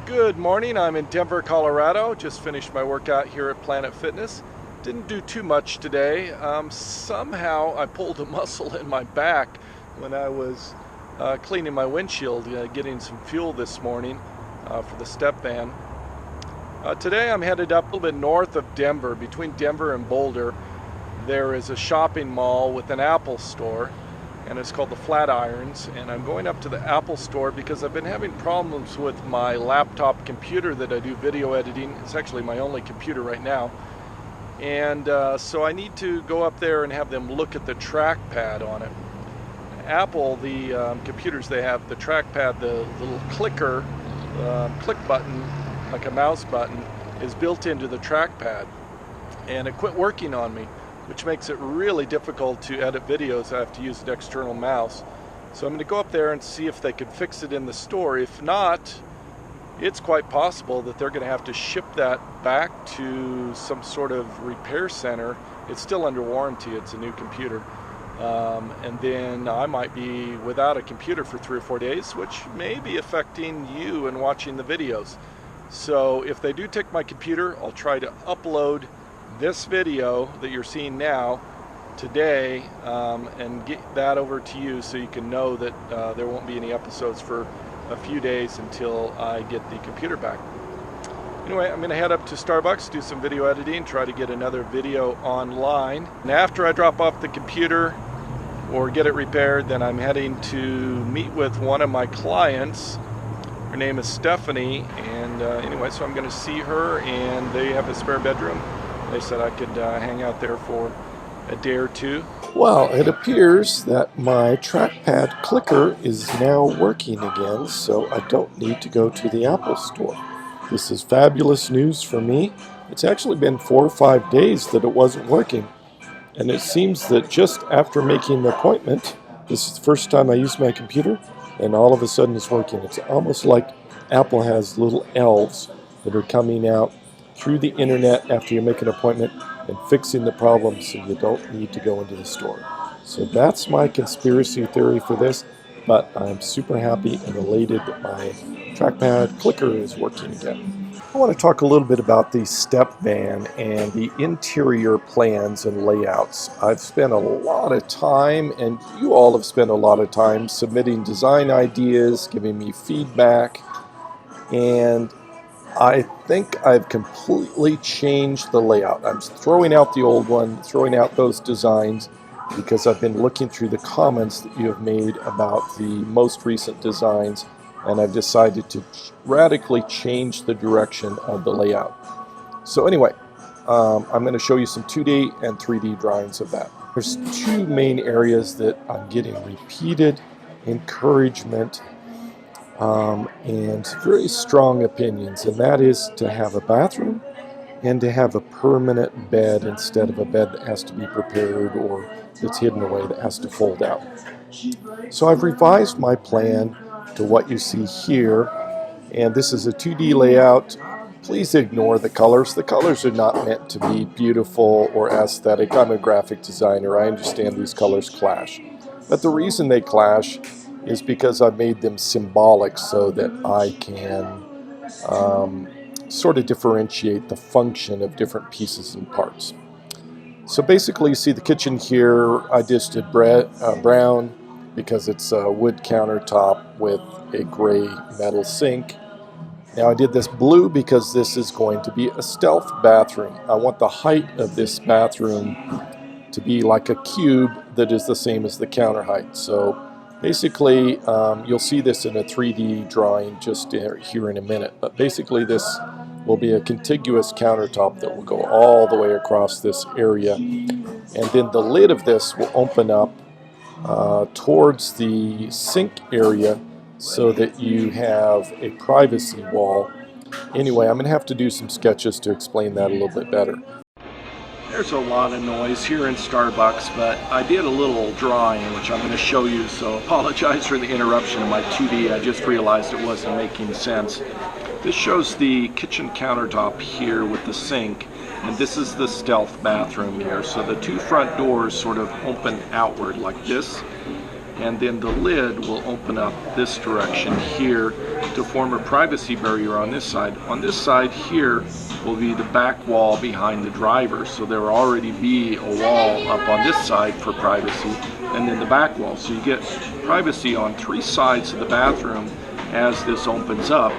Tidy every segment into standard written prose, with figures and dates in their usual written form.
Good morning, I'm in Denver, Colorado. Just finished my workout here at Planet Fitness. Didn't do too much today. Somehow I pulled a muscle in my back when I was cleaning my windshield, getting some fuel this morning for the step van. Today I'm headed up a little bit north of Denver. Between Denver and Boulder, there is a shopping mall with an Apple store, and it's called the Flatirons, and I'm going up to the Apple store because I've been having problems with my laptop computer that I do video editing. It's actually my only computer right now, and so I need to go up there and have them look at the trackpad on it. Apple, the computers, they have the trackpad, the little clicker, click button, like a mouse button, is built into the trackpad, and it quit working on me, which makes it really difficult to edit videos. I have to use an external mouse. So I'm going to go up there and see if they could fix it in the store. If not, it's quite possible that they're going to have to ship that back to some sort of repair center. It's still under warranty, it's a new computer. And then I might be without a computer for 3 or 4 days, which may be affecting you and watching the videos. So if they do take my computer, I'll try to upload this video that you're seeing now today and get that over to you so you can know that there won't be any episodes for a few days until I get the computer back. Anyway, I'm going to head up to Starbucks, do some video editing, try to get another video online. And after I drop off the computer or get it repaired, then I'm heading to meet with one of my clients. Her name is Stephanie, and anyway, so I'm going to see her, and they have a spare bedroom. They said I could hang out there for a day or two. Well, it appears that my trackpad clicker is now working again, so I don't need to go to the Apple store. This is fabulous news for me. It's actually been 4 or 5 days that it wasn't working, and it seems that just after making the appointment, this is the first time I used my computer, and all of a sudden it's working. It's almost like Apple has little elves that are coming out through the internet after you make an appointment and fixing the problem so you don't need to go into the store. So that's my conspiracy theory for this, but I'm super happy and elated that my trackpad clicker is working again. I want to talk a little bit about the step van and the interior plans and layouts. I've spent a lot of time, and you all have spent a lot of time, submitting design ideas, giving me feedback, and I think I've completely changed the layout. I'm throwing out the old one, throwing out those designs, because I've been looking through the comments that you have made about the most recent designs, and I've decided to radically change the direction of the layout. So anyway, I'm going to show you some 2D and 3D drawings of that. There's 2 main areas that I'm getting repeated encouragement and very strong opinions, and that is to have a bathroom and to have a permanent bed instead of a bed that has to be prepared or that's hidden away that has to fold out. So I've revised my plan to what you see here, and this is a 2D layout. Please ignore the colors. The colors are not meant to be beautiful or aesthetic. I'm a graphic designer. I understand these colors clash. But the reason they clash is because I've made them symbolic so that I can sort of differentiate the function of different pieces and parts. So basically, you see the kitchen here. I just did brown because it's a wood countertop with a gray metal sink. Now I did this blue because this is going to be a stealth bathroom. I want the height of this bathroom to be like a cube that is the same as the counter height. So basically, you'll see this in a 3D drawing just here in a minute, but basically this will be a contiguous countertop that will go all the way across this area, and then the lid of this will open up towards the sink area so that you have a privacy wall. Anyway, I'm going to have to do some sketches to explain that a little bit better. there's a lot of noise here in Starbucks, but I did a little drawing which I'm going to show you, so apologize for the interruption of my 2D. I just realized it wasn't making sense. This shows the kitchen countertop here with the sink, and this is the stealth bathroom here. So the two front doors sort of open outward like this, and then the lid will open up this direction here to form a privacy barrier on this side. On this side here will be the back wall behind the driver, so there will already be a wall up on this side for privacy, and then the back wall. So you get privacy on three sides of the bathroom as this opens up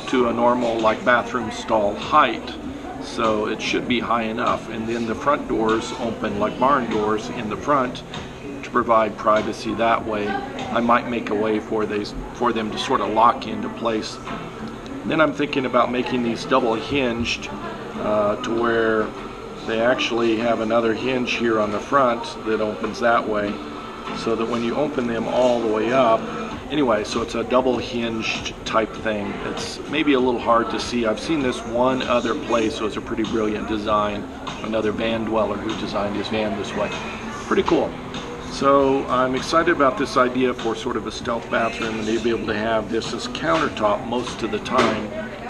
to a normal like bathroom stall height. So it should be high enough, and then the front doors open like barn doors in the front to provide privacy that way. I might make a way for them to sort of lock into place. Then I'm thinking about making these double hinged to where they actually have another hinge here on the front that opens that way, so that when you open them all the way up, anyway, so it's a double hinged type thing. It's maybe a little hard to see. I've seen this one other place, so it's a pretty brilliant design. Another van dweller who designed his van this way. Pretty cool. So I'm excited about this idea for sort of a stealth bathroom, and to be able to have this as countertop most of the time.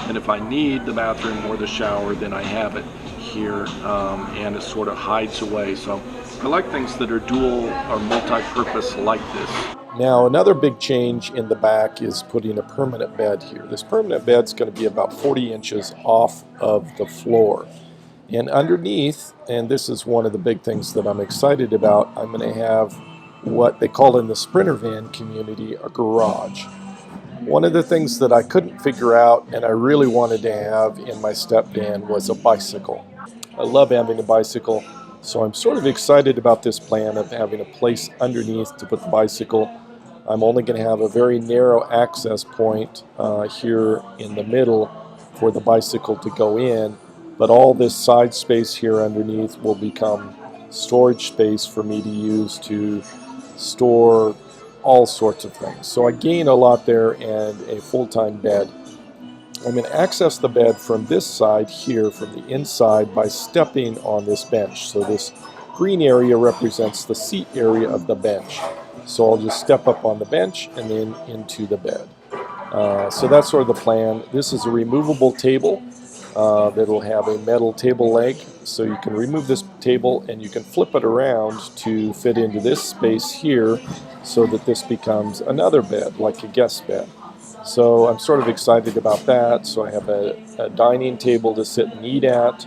And if I need the bathroom or the shower, then I have it here, and it sort of hides away. So I like things that are dual or multi-purpose like this. Now another big change in the back is putting a permanent bed here. This permanent bed is going to be about 40 inches off of the floor. And underneath, and this is one of the big things that I'm excited about, I'm going to have what they call in the Sprinter van community a garage. One of the things that I couldn't figure out and I really wanted to have in my step van was a bicycle. I love having a bicycle, so I'm sort of excited about this plan of having a place underneath to put the bicycle. I'm only going to have a very narrow access point here in the middle for the bicycle to go in, but all this side space here underneath will become storage space for me to use to store all sorts of things. So I gain a lot there and a full-time bed. I'm going to access the bed from this side here, from the inside, by stepping on this bench. So this green area represents the seat area of the bench. So I'll just step up on the bench and then into the bed. So that's sort of the plan. This is a removable table that will have a metal table leg. So you can remove this table and you can flip it around to fit into this space here, so that this becomes another bed, like a guest bed. So I'm sort of excited about that. So I have a dining table to sit and eat at,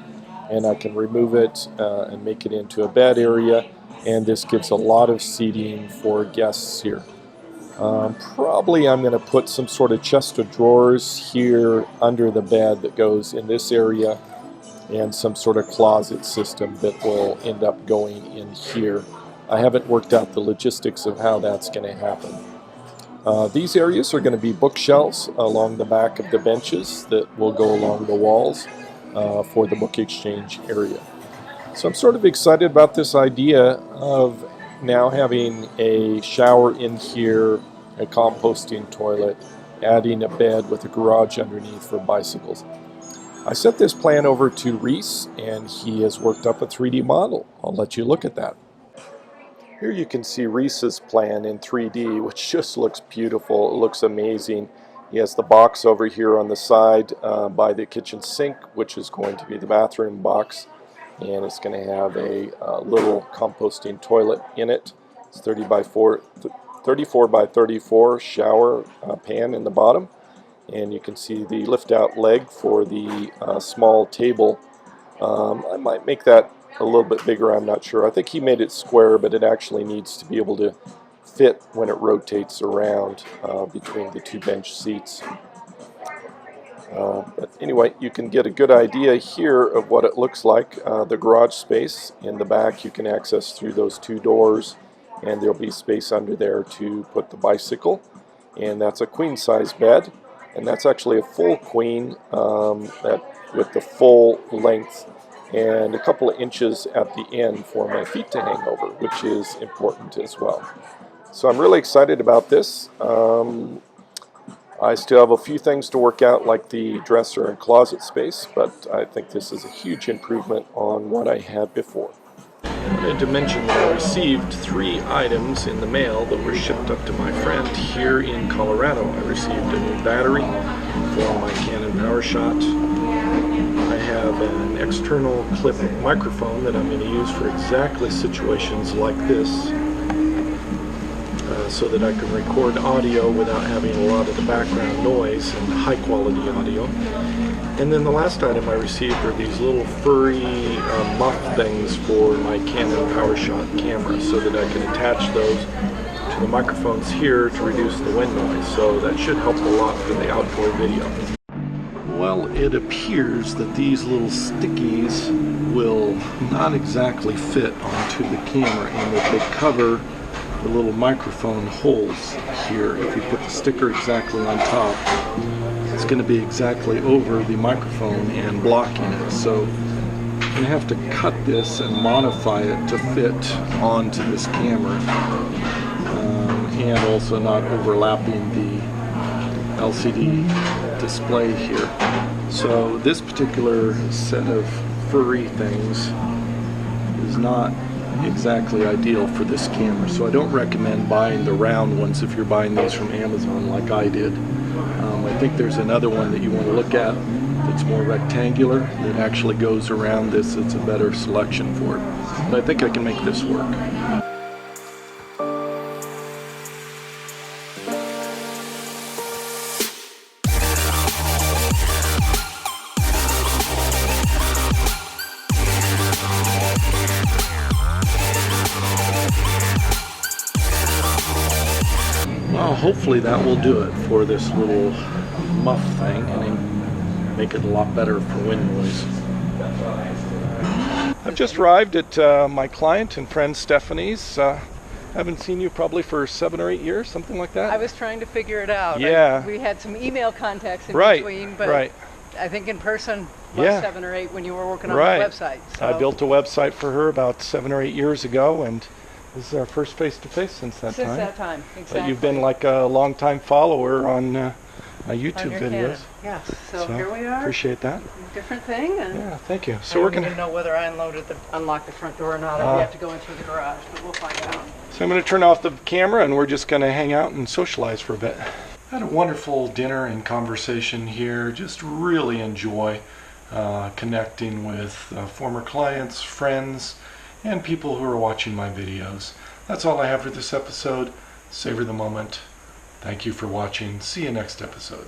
and I can remove it and make it into a bed area, and this gives a lot of seating for guests here. Probably I'm going to put some sort of chest of drawers here under the bed that goes in this area, and some sort of closet system that will end up going in here. I haven't worked out the logistics of how that's going to happen. These areas are going to be bookshelves along the back of the benches that will go along the walls for the book exchange area. So I'm sort of excited about this idea of now having a shower in here, a composting toilet, adding a bed with a garage underneath for bicycles. I sent this plan over to Reese, and he has worked up a 3D model. I'll let you look at that. Here you can see Reese's plan in 3D, which just looks beautiful. It looks amazing. He has the box over here on the side by the kitchen sink, which is going to be the bathroom box, and it's going to have a little composting toilet in it. It's 34 by 34 shower pan in the bottom, and you can see the lift out leg for the small table. I might make that a little bit bigger, I'm not sure. I think he made it square, but it actually needs to be able to fit when it rotates around between the two bench seats. But anyway, you can get a good idea here of what it looks like. The garage space in the back you can access through those two doors, and there'll be space under there to put the bicycle. And that's a queen size bed, and that's actually a full queen with the full length and a couple of inches at the end for my feet to hang over, which is important as well. So I'm really excited about this. I still have a few things to work out, like the dresser and closet space, but I think this is a huge improvement on what I had before. I wanted to mention that I received 3 items in the mail that were shipped up to my friend here in Colorado. I received a new battery for my Canon Powershot. I have an external clip microphone that I'm going to use for exactly situations like this, so that I can record audio without having a lot of the background noise and high quality audio. And then the last item I received are these little furry muff things for my Canon Powershot camera, so that I can attach those to the microphones here to reduce the wind noise. So that should help a lot for the outdoor video. Well, it appears that these little stickies will not exactly fit onto the camera, and that they cover the little microphone holes here. If you put the sticker exactly on top, it's going to be exactly over the microphone and blocking it. So I'm going to have to cut this and modify it to fit onto this camera, and also not overlapping the LCD display here. So this particular set of furry things is not exactly ideal for this camera, so I don't recommend buying the round ones if you're buying these from Amazon like I did. I think there's another one that you want to look at that's more rectangular, that actually goes around this. It's a better selection for it. But I think I can make this work. Well, hopefully that will do it for this little muff thing, and make it a lot better for wind noise. I've just arrived at my client and friend Stephanie's. Haven't seen you probably for 7 or 8 years, something like that. I was trying to figure it out. Yeah. We had some email contacts in right, between, but right. I think in person was 7 or 8 when you were working on right. the website. So. I built a website for her about 7 or 8 years ago, and this is our first face-to-face since that time. Since that time, exactly. But you've been like a long-time follower on my YouTube videos. Canon. Yes, so here we are. Appreciate that. Different thing. And yeah, thank you. So I we're don't gonna even know whether I unlocked the front door or not. Or we have to go in through the garage, but we'll find out. So I'm going to turn off the camera, and we're just going to hang out and socialize for a bit. I had a wonderful dinner and conversation here. Just really enjoy connecting with former clients, friends, and people who are watching my videos. That's all I have for this episode. Savor the moment. Thank you for watching. See you next episode.